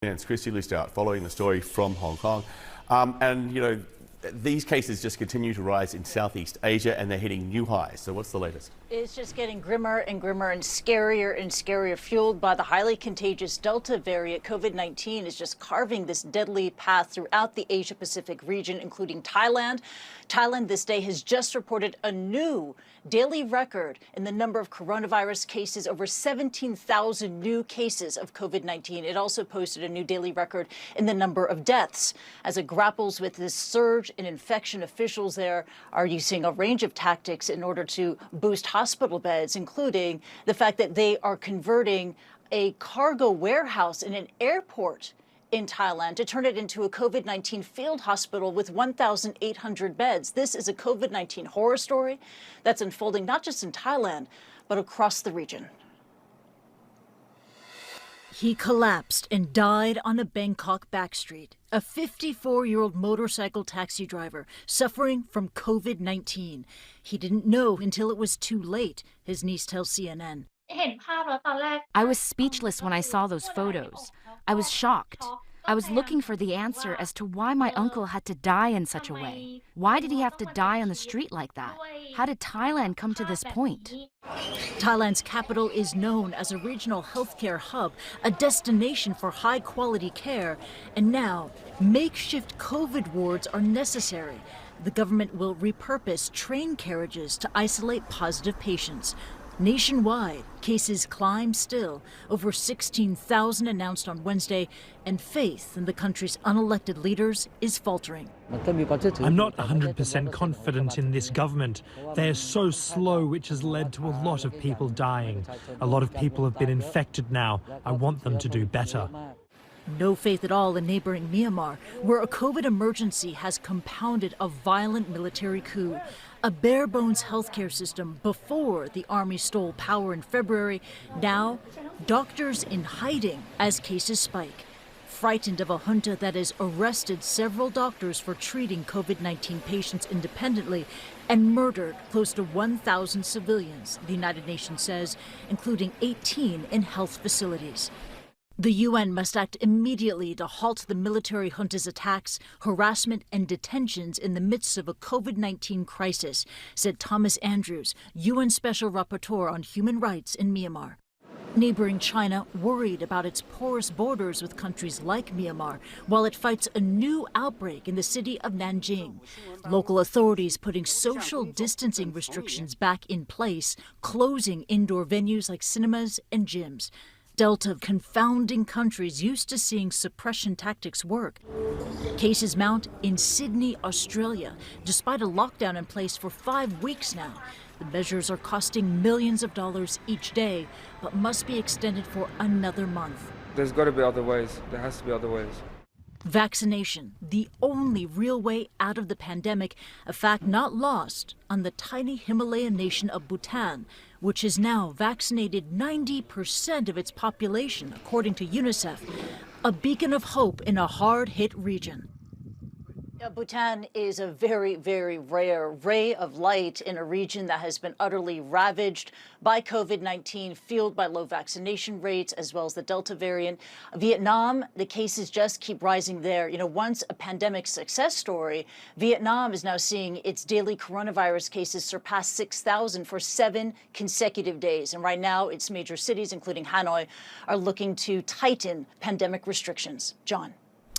Yeah, it's Kristie Lu Stout following the story from Hong Kong. These cases just continue to rise in Southeast Asia and they're hitting new highs. So what's the latest? It's just getting grimmer and scarier, fueled by the highly contagious Delta variant. COVID-19 is just carving this deadly path throughout the Asia-Pacific region, including Thailand. Thailand this day has just reported a new daily record in the number of coronavirus cases, over 17,000 new cases of COVID-19. It also posted a new daily record in the number of deaths. As it grapples with this surge in infection, officials there are using a range of tactics in order to boost hospital beds, including the fact that they are converting a cargo warehouse in an airport in Thailand to turn it into a COVID-19 field hospital with 1,800 beds. This is a COVID-19 horror story that's unfolding not just in Thailand, but across the region. He collapsed and died on a Bangkok backstreet. A 54-year-old motorcycle taxi driver suffering from COVID-19. He didn't know until it was too late, his niece tells CNN. I was speechless when I saw those photos. I was shocked. I was looking for the answer as to why my uncle had to die in such a way. Why did he have to die on the street like that? How did Thailand come to this point? Thailand's capital is known as a regional healthcare hub, a destination for high-quality care. And now, makeshift COVID wards are necessary. The government will repurpose train carriages to isolate positive patients. Nationwide, cases climb still, over 16,000 announced on Wednesday, and faith in the country's unelected leaders is faltering. I'm not 100% confident in this government. They are so slow, which has led to a lot of people dying. A lot of people have been infected now. I want them to do better. No faith at all in neighboring Myanmar, where a COVID emergency has compounded a violent military coup. A bare-bones healthcare system before the army stole power in February. Now, doctors in hiding as cases spike. Frightened of a junta that has arrested several doctors for treating COVID-19 patients independently and murdered close to 1,000 civilians, the United Nations says, including 18 in health facilities. The UN must act immediately to halt the military junta's attacks, harassment, and detentions in the midst of a COVID-19 crisis, said Thomas Andrews, UN Special Rapporteur on Human Rights in Myanmar. Neighboring China worried about its porous borders with countries like Myanmar, while it fights a new outbreak in the city of Nanjing. Local authorities putting social distancing restrictions back in place, closing indoor venues like cinemas and gyms. Delta confounding countries used to seeing suppression tactics work. Cases mount in Sydney, Australia, despite a lockdown in place for 5 weeks now. The measures are costing millions of dollars each day, but must be extended for another month. There's got to be other ways. There has to be other ways. Vaccination, the only real way out of the pandemic, a fact not lost on the tiny Himalayan nation of Bhutan, which has now vaccinated 90% of its population, according to UNICEF, a beacon of hope in a hard-hit region. Bhutan is a very, very rare ray of light in a region that has been utterly ravaged by COVID-19, fueled by low vaccination rates, as well as the Delta variant. Vietnam, the cases just keep rising there. Once a pandemic success story, Vietnam is now seeing its daily coronavirus cases surpass 6,000 for 7 consecutive days. And right now, its major cities, including Hanoi, are looking to tighten pandemic restrictions. John.